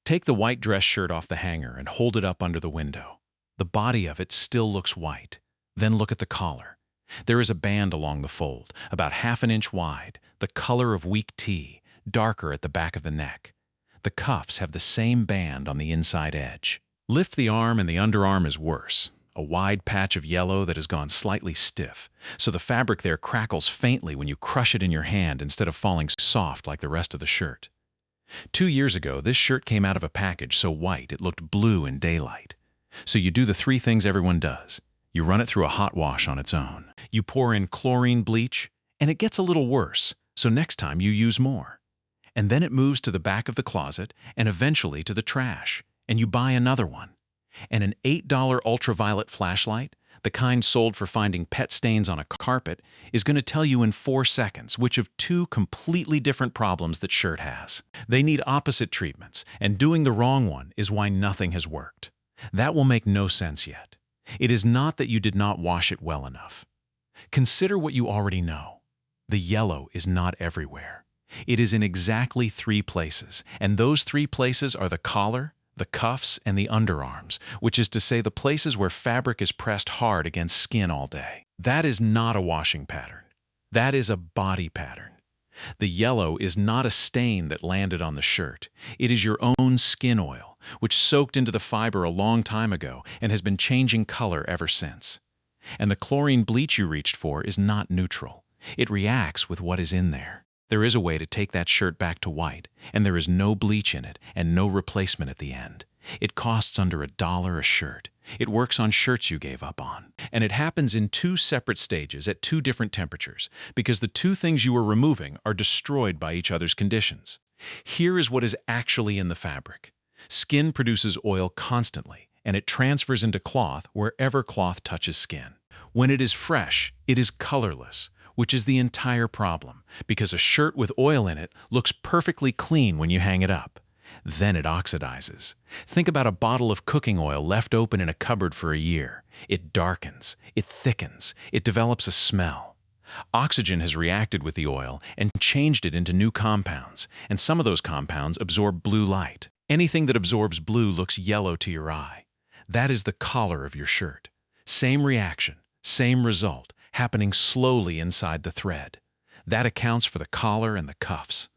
Take the white dress shirt off the hanger and hold it up under the window. The body of it still looks white. Then look at the collar. There is a band along the fold, about ½ an inch wide, the color of weak tea, darker at the back of the neck. The cuffs have the same band on the inside edge. Lift the arm and the underarm is worse, a wide patch of yellow that has gone slightly stiff, so the fabric there crackles faintly when you crush it in your hand instead of falling soft like the rest of the shirt. 2 years ago, this shirt came out of a package so white it looked blue in daylight. So you do the 3 things everyone does. You run it through a hot wash on its own. You pour in chlorine bleach, and it gets a little worse, so next time you use more. And then it moves to the back of the closet and eventually to the trash, and you buy another one. And an $8 ultraviolet flashlight, the kind sold for finding pet stains on a carpet, is going to tell you in 4 seconds which of 2 completely different problems that shirt has. They need opposite treatments, and doing the wrong one is why nothing has worked. That will make no sense yet. It is not that you did not wash it well enough. Consider what you already know. The yellow is not everywhere. It is in exactly 3 places, and those 3 places are the collar, the cuffs, and the underarms, which is to say the places where fabric is pressed hard against skin all day. That is not a washing pattern. That is a body pattern. The yellow is not a stain that landed on the shirt. It is your own skin oil, which soaked into the fiber a long time ago and has been changing color ever since. And the chlorine bleach you reached for is not neutral. It reacts with what is in there. There is a way to take that shirt back to white, and there is no bleach in it and no replacement at the end. It costs under $1 a shirt. It works on shirts you gave up on. And it happens in 2 separate stages at 2 different temperatures, because the 2 things you are removing are destroyed by each other's conditions. Here is what is actually in the fabric. Skin produces oil constantly, and it transfers into cloth wherever cloth touches skin. When it is fresh, it is colorless, which is the entire problem, because a shirt with oil in it looks perfectly clean when you hang it up. Then it oxidizes. Think about a bottle of cooking oil left open in a cupboard for a year. It darkens, it thickens, it develops a smell. Oxygen has reacted with the oil and changed it into new compounds, and some of those compounds absorb blue light. Anything that absorbs blue looks yellow to your eye. That is the collar of your shirt. Same reaction, same result, happening slowly inside the thread. That accounts for the collar and the cuffs.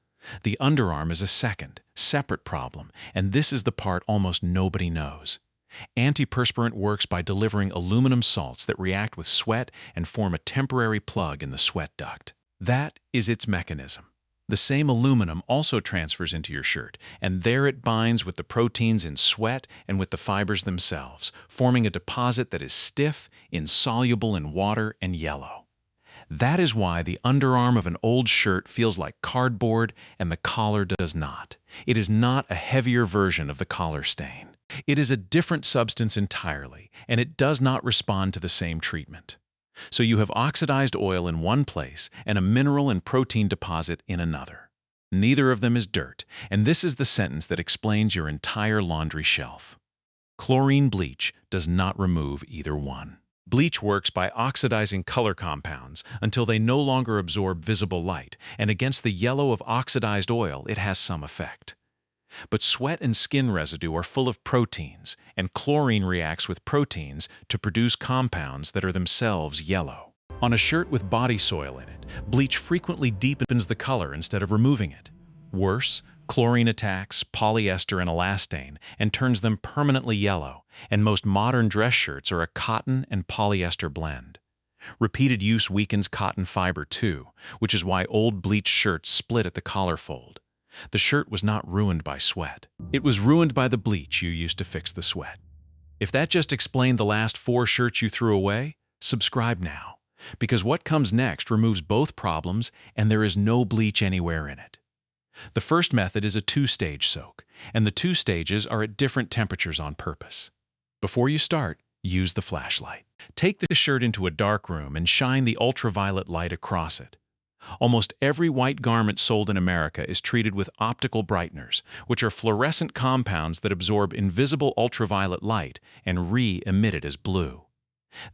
The underarm is a second, separate problem, and this is the part almost nobody knows. Antiperspirant works by delivering aluminum salts that react with sweat and form a temporary plug in the sweat duct. That is its mechanism. The same aluminum also transfers into your shirt, and there it binds with the proteins in sweat and with the fibers themselves, forming a deposit that is stiff, insoluble in water, and yellow. That is why the underarm of an old shirt feels like cardboard and the collar does not. It is not a heavier version of the collar stain. It is a different substance entirely, and it does not respond to the same treatment. So you have oxidized oil in one place and a mineral and protein deposit in another. Neither of them is dirt, and this is the sentence that explains your entire laundry shelf. Chlorine bleach does not remove either one. Bleach works by oxidizing color compounds until they no longer absorb visible light, and against the yellow of oxidized oil it has some effect. But sweat and skin residue are full of proteins, and chlorine reacts with proteins to produce compounds that are themselves yellow. On a shirt with body soil in it, bleach frequently deepens the color instead of removing it. Worse, chlorine attacks polyester and elastane and turns them permanently yellow, and most modern dress shirts are a cotton and polyester blend. Repeated use weakens cotton fiber too, which is why old bleached shirts split at the collar fold. The shirt was not ruined by sweat. It was ruined by the bleach you used to fix the sweat. If that just explained the last 4 shirts you threw away, subscribe now, because what comes next removes both problems and there is no bleach anywhere in it. The first method is a 2-stage soak, and the 2 stages are at different temperatures on purpose. Before you start, use the flashlight. Take the shirt into a dark room and shine the ultraviolet light across it. Almost every white garment sold in America is treated with optical brighteners, which are fluorescent compounds that absorb invisible ultraviolet light and re-emit it as blue.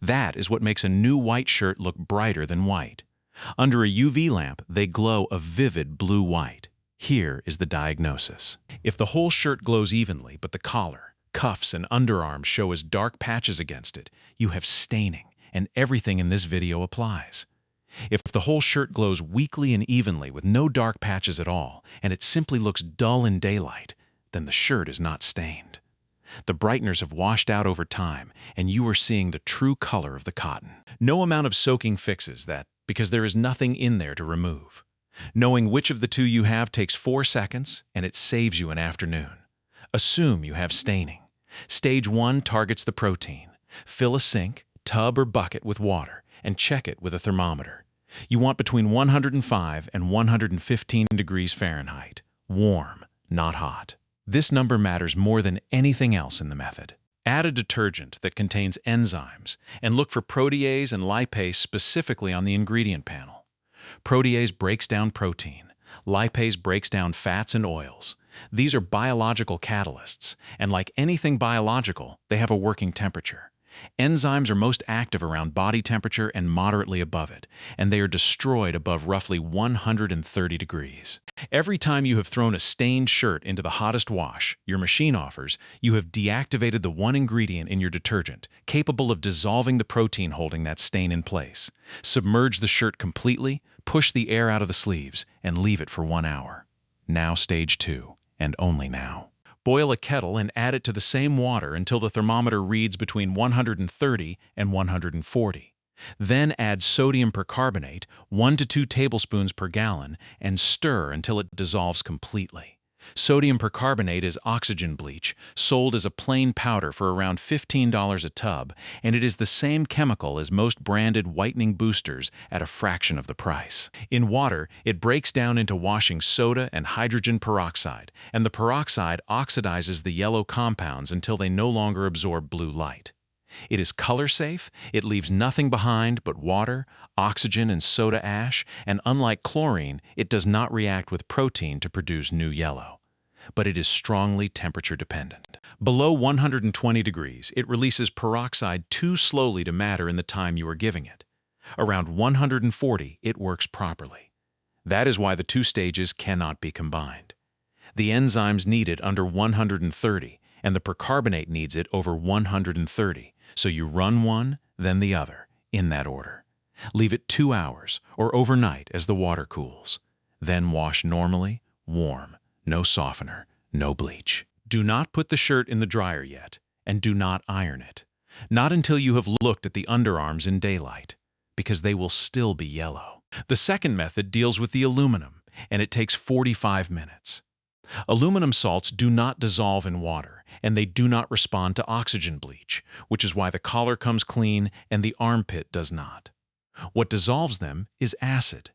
That is what makes a new white shirt look brighter than white. Under a UV lamp, they glow a vivid blue-white. Here is the diagnosis. If the whole shirt glows evenly, but the collar, cuffs, and underarms show as dark patches against it, you have staining, and everything in this video applies. If the whole shirt glows weakly and evenly with no dark patches at all, and it simply looks dull in daylight, then the shirt is not stained. The brighteners have washed out over time, and you are seeing the true color of the cotton. No amount of soaking fixes that, because there is nothing in there to remove. Knowing which of the two you have takes 4 seconds, and it saves you an afternoon. Assume you have staining. Stage 1 targets the protein. Fill a sink, tub, or bucket with water, and check it with a thermometer. You want between 105 and 115 degrees Fahrenheit. Warm, not hot. This number matters more than anything else in the method. Add a detergent that contains enzymes, and look for protease and lipase specifically on the ingredient panel. Protease breaks down protein. Lipase breaks down fats and oils. These are biological catalysts, and like anything biological, they have a working temperature. Enzymes are most active around body temperature and moderately above it, and they are destroyed above roughly 130 degrees. Every time you have thrown a stained shirt into the hottest wash your machine offers, you have deactivated the one ingredient in your detergent capable of dissolving the protein holding that stain in place. Submerge the shirt completely, push the air out of the sleeves, and leave it for 1 hour. Now stage 2, and only now. Boil a kettle and add it to the same water until the thermometer reads between 130 and 140. Then add sodium percarbonate, 1 to 2 tablespoons per gallon, and stir until it dissolves completely. Sodium percarbonate is oxygen bleach, sold as a plain powder for around $15 a tub, and it is the same chemical as most branded whitening boosters at a fraction of the price. In water, it breaks down into washing soda and hydrogen peroxide, and the peroxide oxidizes the yellow compounds until they no longer absorb blue light. It is color safe, it leaves nothing behind but water, oxygen, and soda ash, and unlike chlorine, it does not react with protein to produce new yellow. But it is strongly temperature dependent. Below 120 degrees, it releases peroxide too slowly to matter in the time you are giving it. Around 140, it works properly. That is why the two stages cannot be combined. The enzymes need it under 130, and the percarbonate needs it over 130, so you run one, then the other, in that order. Leave it 2 hours, or overnight as the water cools. Then wash normally, warm. No softener, no bleach. Do not put the shirt in the dryer yet, and do not iron it. Not until you have looked at the underarms in daylight, because they will still be yellow. The second method deals with the aluminum, and it takes 45 minutes. Aluminum salts do not dissolve in water, and they do not respond to oxygen bleach, which is why the collar comes clean and the armpit does not. What dissolves them is acid.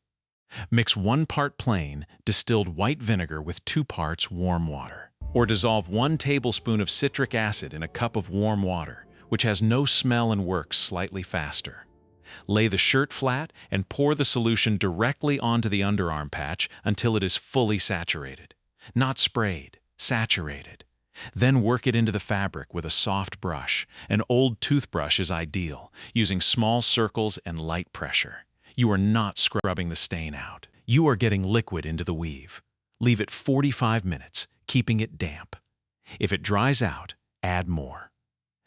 Mix 1 part plain, distilled white vinegar with 2 parts warm water. Or dissolve 1 tablespoon of citric acid in a cup of warm water, which has no smell and works slightly faster. Lay the shirt flat and pour the solution directly onto the underarm patch until it is fully saturated. Not sprayed, saturated. Then work it into the fabric with a soft brush. An old toothbrush is ideal, using small circles and light pressure. You are not scrubbing the stain out. You are getting liquid into the weave. Leave it 45 minutes, keeping it damp. If it dries out, add more.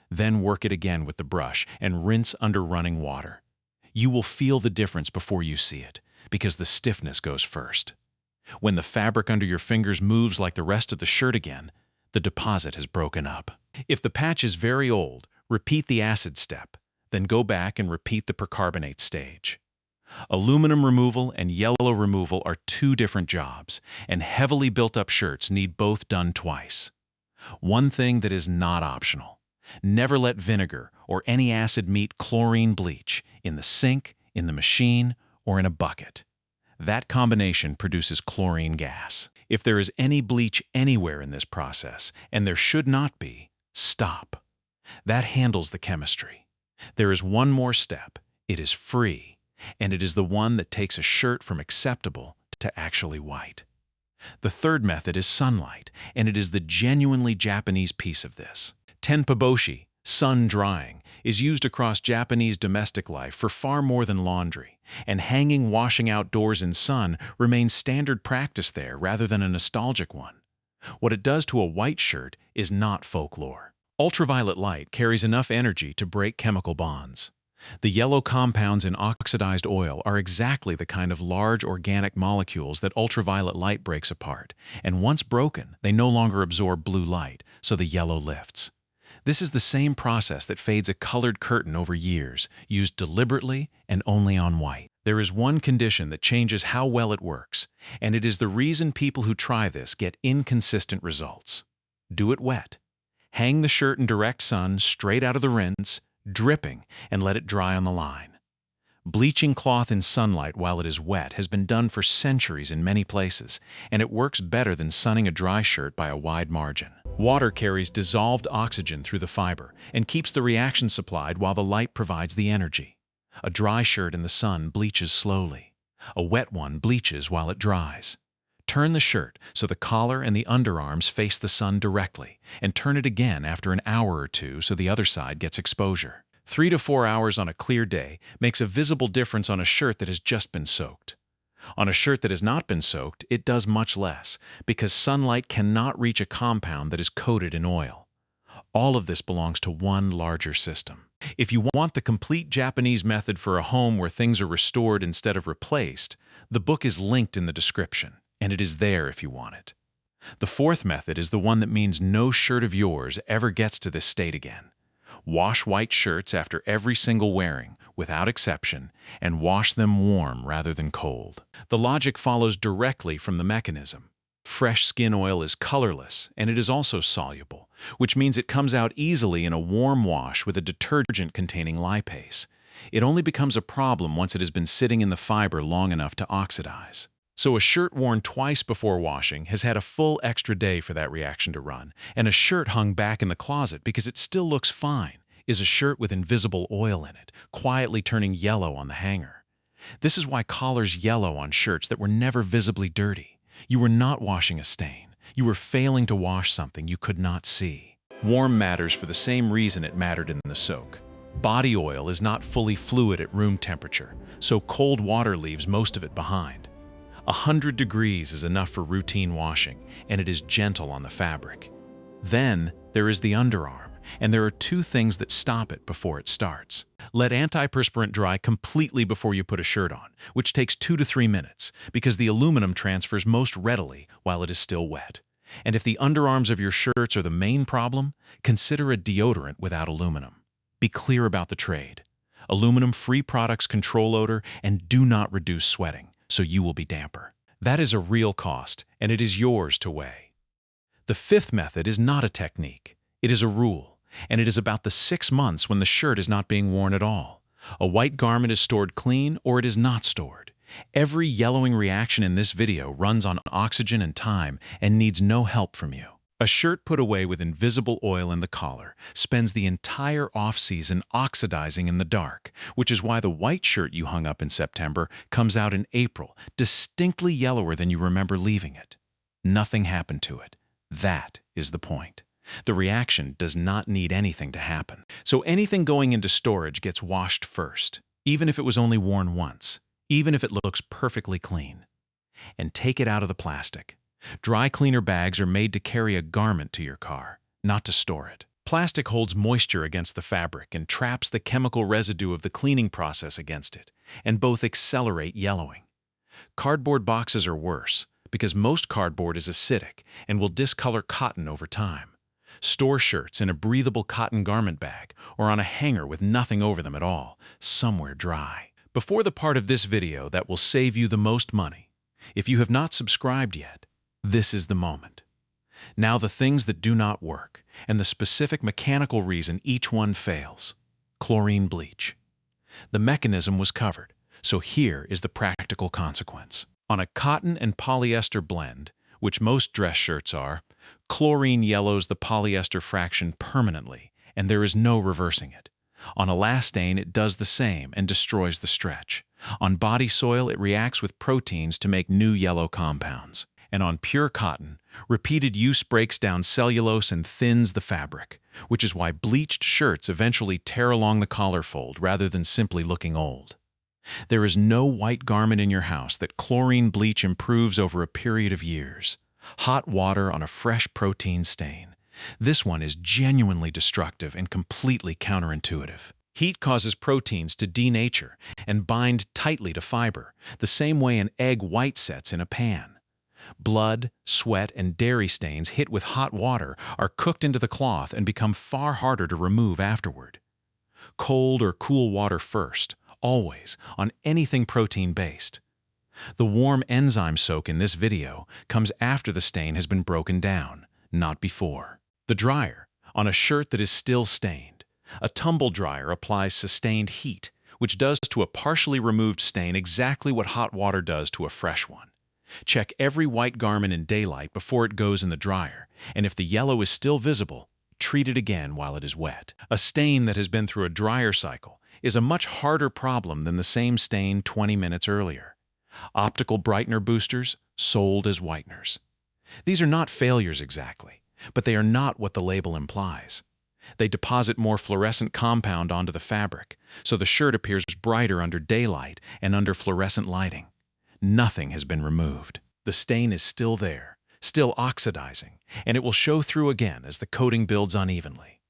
Then work it again with the brush and rinse under running water. You will feel the difference before you see it, because the stiffness goes first. When the fabric under your fingers moves like the rest of the shirt again, the deposit has broken up. If the patch is very old, repeat the acid step, then go back and repeat the percarbonate stage. Aluminum removal and yellow removal are 2 different jobs, and heavily built-up shirts need both done twice. One thing that is not optional: never let vinegar or any acid meet chlorine bleach in the sink, in the machine, or in a bucket. That combination produces chlorine gas. If there is any bleach anywhere in this process, and there should not be, stop. That handles the chemistry. There is one more step. It is free. And it is the one that takes a shirt from acceptable to actually white. The third method is sunlight, and it is the genuinely Japanese piece of this. Tenpaboshi, sun drying, is used across Japanese domestic life for far more than laundry, and hanging washing outdoors in sun remains standard practice there rather than a nostalgic one. What it does to a white shirt is not folklore. Ultraviolet light carries enough energy to break chemical bonds. The yellow compounds in oxidized oil are exactly the kind of large organic molecules that ultraviolet light breaks apart, and once broken, they no longer absorb blue light, so the yellow lifts. This is the same process that fades a colored curtain over years, used deliberately and only on white. There is one condition that changes how well it works, and it is the reason people who try this get inconsistent results. Do it wet. Hang the shirt in direct sun, straight out of the rinse, dripping, and let it dry on the line. Bleaching cloth in sunlight while it is wet has been done for centuries in many places, and it works better than sunning a dry shirt by a wide margin. Water carries dissolved oxygen through the fiber and keeps the reaction supplied while the light provides the energy. A dry shirt in the sun bleaches slowly. A wet one bleaches while it dries. Turn the shirt so the collar and the underarms face the sun directly, and turn it again after an hour or two so the other side gets exposure. 3 to 4 hours on a clear day makes a visible difference on a shirt that has just been soaked. On a shirt that has not been soaked, it does much less, because sunlight cannot reach a compound that is coated in oil. All of this belongs to one larger system. If you want the complete Japanese method for a home where things are restored instead of replaced, the book is linked in the description, and it is there if you want it. The fourth method is the one that means no shirt of yours ever gets to this state again. Wash white shirts after every single wearing, without exception, and wash them warm rather than cold. The logic follows directly from the mechanism. Fresh skin oil is colorless, and it is also soluble, which means it comes out easily in a warm wash with a detergent containing lipase. It only becomes a problem once it has been sitting in the fiber long enough to oxidize. So a shirt worn twice before washing has had a full extra day for that reaction to run, and a shirt hung back in the closet because it still looks fine is a shirt with invisible oil in it, quietly turning yellow on the hanger. This is why collars yellow on shirts that were never visibly dirty. You were not washing a stain. You were failing to wash something you could not see. Warm matters for the same reason it mattered in the soak. Body oil is not fully fluid at room temperature, so cold water leaves most of it behind. 100 degrees is enough for routine washing, and it is gentle on the fabric. Then there is the underarm, and there are two things that stop it before it starts. Let antiperspirant dry completely before you put a shirt on, which takes 2 to 3 minutes, because the aluminum transfers most readily while it is still wet. And if the underarms of your shirts are the main problem, consider a deodorant without aluminum. Be clear about the trade. Aluminum-free products control odor and do not reduce sweating, so you will be damper. That is a real cost, and it is yours to weigh. The fifth method is not a technique. It is a rule, and it is about the 6 months when the shirt is not being worn at all. A white garment is stored clean or it is not stored. Every yellowing reaction in this video runs on oxygen and time and needs no help from you. A shirt put away with invisible oil in the collar spends the entire off-season oxidizing in the dark, which is why the white shirt you hung up in September comes out in April, distinctly yellower than you remember leaving it. Nothing happened to it. That is the point. The reaction does not need anything to happen. So anything going into storage gets washed first, even if it was only worn once, even if it looks perfectly clean. And take it out of the plastic. Dry cleaner bags are made to carry a garment to your car, not to store it. Plastic holds moisture against the fabric and traps the chemical residue of the cleaning process against it, and both accelerate yellowing. Cardboard boxes are worse, because most cardboard is acidic and will discolor cotton over time. Store shirts in a breathable cotton garment bag or on a hanger with nothing over them at all, somewhere dry. Before the part of this video that will save you the most money, if you have not subscribed yet, this is the moment. Now the things that do not work, and the specific mechanical reason each one fails. Chlorine bleach. The mechanism was covered, so here is the practical consequence. On a cotton and polyester blend, which most dress shirts are, chlorine yellows the polyester fraction permanently, and there is no reversing it. On elastane, it does the same and destroys the stretch. On body soil, it reacts with proteins to make new yellow compounds. And on pure cotton, Repeated use breaks down cellulose and thins the fabric, which is why bleached shirts eventually tear along the collar fold rather than simply looking old. There is no white garment in your house that chlorine bleach improves over a period of years. Hot water on a fresh protein stain. This one is genuinely destructive and completely counterintuitive. Heat causes proteins to denature and bind tightly to fiber, the same way an egg white sets in a pan. Blood, sweat, and dairy stains hit with hot water are cooked into the cloth and become far harder to remove afterward. Cold or cool water first, always, on anything protein-based. The warm enzyme soak in this video comes after the stain has been broken down, not before. The dryer, on a shirt that is still stained. A tumble dryer applies sustained heat, which does to a partially removed stain exactly what hot water does to a fresh one. Check every white garment in daylight before it goes in the dryer, and if the yellow is still visible, treat it again while it is wet. A stain that has been through a dryer cycle is a much harder problem than the same stain 20 minutes earlier. Optical brightener boosters sold as whiteners. These are not failures exactly, but they are not what the label implies. They deposit more fluorescent compound onto the fabric, so the shirt appears brighter under daylight and under fluorescent lighting. Nothing has been removed. The stain is still there, still oxidizing, and it will show through again as the coating builds unevenly.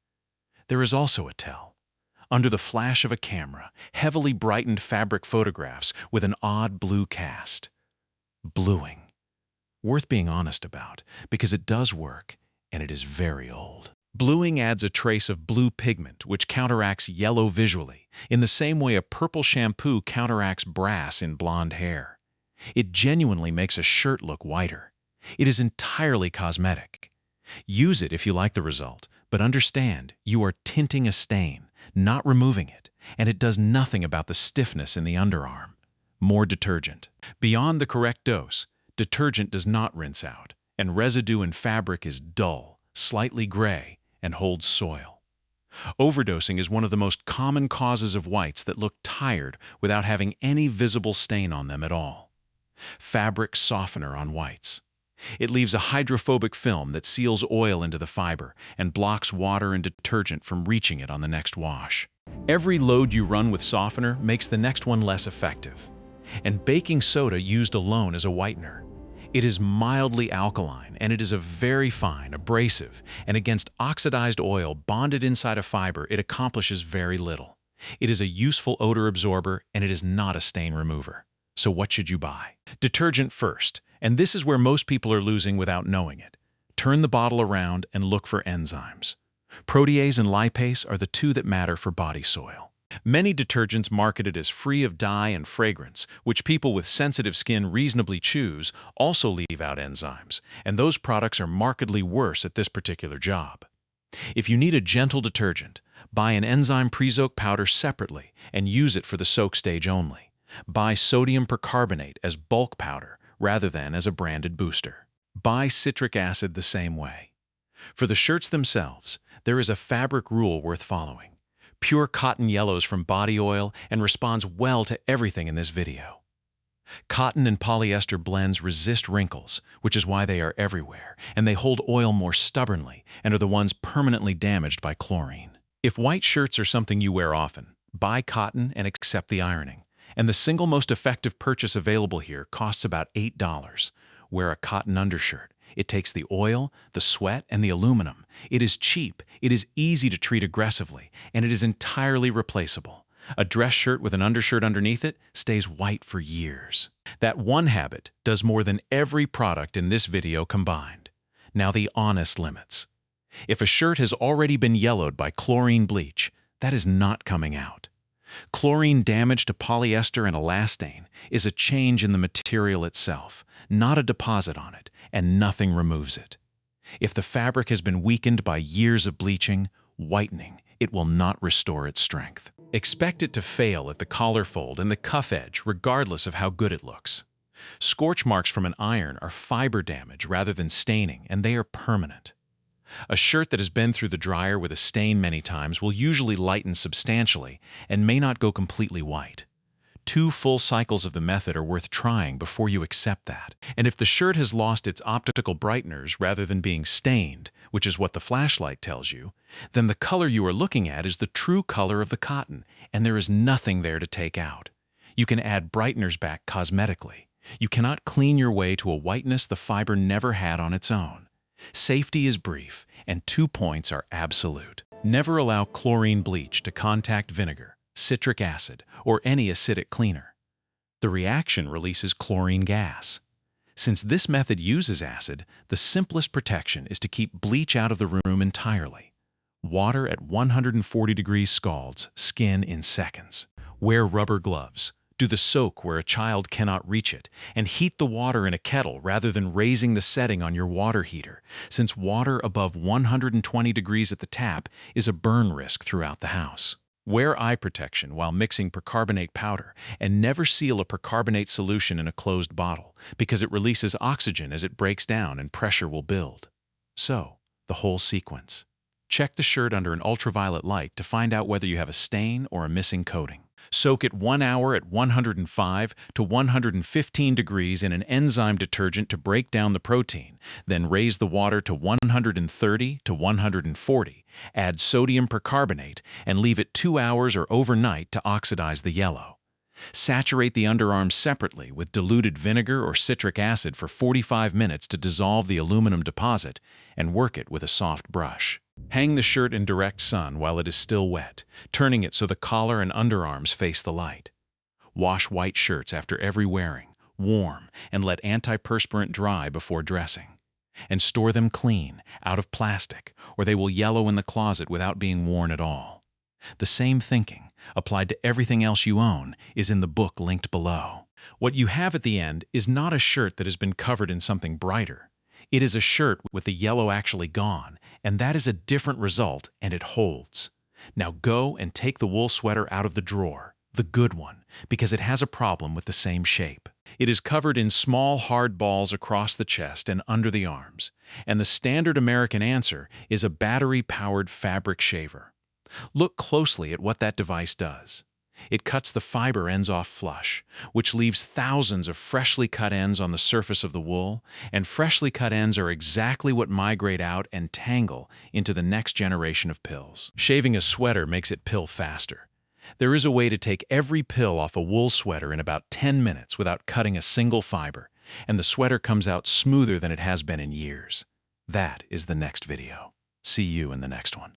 There is also a tell. Under the flash of a camera, heavily brightened fabric photographs with an odd blue cast. Bluing. Worth being honest about, because it does work, and it is very old. Bluing adds a trace of blue pigment, which counteracts yellow visually, in the same way a purple shampoo counteracts brass in blonde hair. It genuinely makes a shirt look whiter. It is entirely cosmetic. Use it if you like the result, but understand you are tinting a stain, not removing it, and it does nothing about the stiffness in the underarm. More detergent. Beyond the correct dose, detergent does not rinse out, and residue in fabric is dull, slightly gray, and holds soil. Overdosing is one of the most common causes of whites that look tired without having any visible stain on them at all. Fabric softener on whites. It leaves a hydrophobic film that seals oil into the fiber and blocks water and detergent from reaching it on the next wash. Every load you run with softener makes the next one less effective. And baking soda used alone is a whitener. It is mildly alkaline, and it is a very fine, abrasive, and against oxidized oil bonded inside a fiber, it accomplishes very little. It is a useful odor absorber, and it is not a stain remover. So what should you buy? Detergent first, and this is where most people are losing without knowing it. Turn the bottle around and look for enzymes. Protease and lipase are the two that matter for body soil. Many detergents marketed as free of dye and fragrance, which people with sensitive skin reasonably choose, also leave out enzymes, and those products are markedly worse at this particular job. If you need a gentle detergent, buy an enzyme pre-soak powder separately and use it for the soak stage only. Buy sodium percarbonate as bulk powder rather than as a branded booster. Buy citric acid the same way. For the shirts themselves, there is a fabric rule worth following. Pure cotton yellows from body oil and responds well to everything in this video. Cotton and polyester blends resist wrinkles, which is why they are everywhere, and they hold oil more stubbornly and are the ones permanently damaged by chlorine. If white shirts are something you wear often, buy cotton and accept the ironing. And the single most effective purchase available here costs about $8. Wear a cotton undershirt. It takes the oil, the sweat, and the aluminum. It is cheap, it is easy to treat aggressively, and it is entirely replaceable. A dress shirt with an undershirt underneath it stays white for years. That one habit does more than every product in this video combined. Now the honest limits. If a shirt has already been yellowed by chlorine bleach, that is not coming out. Chlorine damage to polyester and elastane is a change in the material itself, not a deposit on it, and nothing removes it. If the fabric has been weakened by years of bleaching, whitening, it will not restore its strength. Expect it to fail at the collar fold and the cuff edge regardless of how good it looks. Scorch marks from an iron are fiber damage rather than staining, and they are permanent. A shirt that has been through the dryer with a stain many times will usually lighten substantially and may not go completely white. 2 full cycles of the method are worth trying before you accept that. And if the shirt has lost its optical brighteners rather than being stained, which is what the flashlight tells you, then the color you are looking at is the true color of the cotton, and there is nothing there to take out. You can add brighteners back cosmetically. You cannot clean your way to a whiteness the fiber never had on its own. Safety is brief, and 2 points are absolute. Never allow chlorine bleach to contact vinegar, citric acid, or any acidic cleaner. The reaction releases chlorine gas. Since this method uses acid, the simplest protection is to keep bleach out of the room entirely. Water at 140 degrees scalds skin in seconds. Wear rubber gloves. Do the soak where a child cannot reach it, and heat the water in a kettle rather than raising the setting on your water heater, since water above 120 degrees at the tap is a burn risk throughout the house. Wear eye protection while mixing percarbonate powder, and never seal a percarbonate solution in a closed bottle, because it releases oxygen as it breaks down and pressure will build. So, the whole sequence. Check the shirt under an ultraviolet light to find out whether you have a stain or a missing coating. Soak it 1 hour at 105 to 115 degrees in an enzyme detergent to break down the protein, then raise the water to 130 to 140, add sodium percarbonate, and leave it 2 hours or overnight to oxidize the yellow. Saturate the underarms separately with diluted vinegar or citric acid for 45 minutes to dissolve the aluminum deposit, and work it with a soft brush. Hang the shirt in direct sun while it is still wet, turning it so the collar and underarms face the light. Wash white shirts after every wearing, warm, and let antiperspirant dry before dressing. And store them clean, out of plastic, or they will yellow in the closet without being worn at all. The same thinking, applied to everything else you own, is in the book linked below. What you have at the end is not a shirt that has been covered in something brighter. It is a shirt with the yellow actually gone, and that is a different result, and it holds. Now go and take the wool sweater out of the drawer, the good one, because it has a problem with the same shape. It is covered in small hard balls across the chest and under the arms, and the standard American answer is a battery-powered fabric shaver. Look closely at what that device does. It cuts the fiber ends off flush, which leaves thousands of freshly cut ends on the surface of the wool, and freshly cut ends are exactly what migrate out and tangle into the next generation of pills. Shaving a sweater makes it pill faster. There is a way to take every pill off a wool sweater in about 10 minutes without cutting a single fiber, and the sweater comes out smoother than it has been in years. That is the next video. See you in the next one.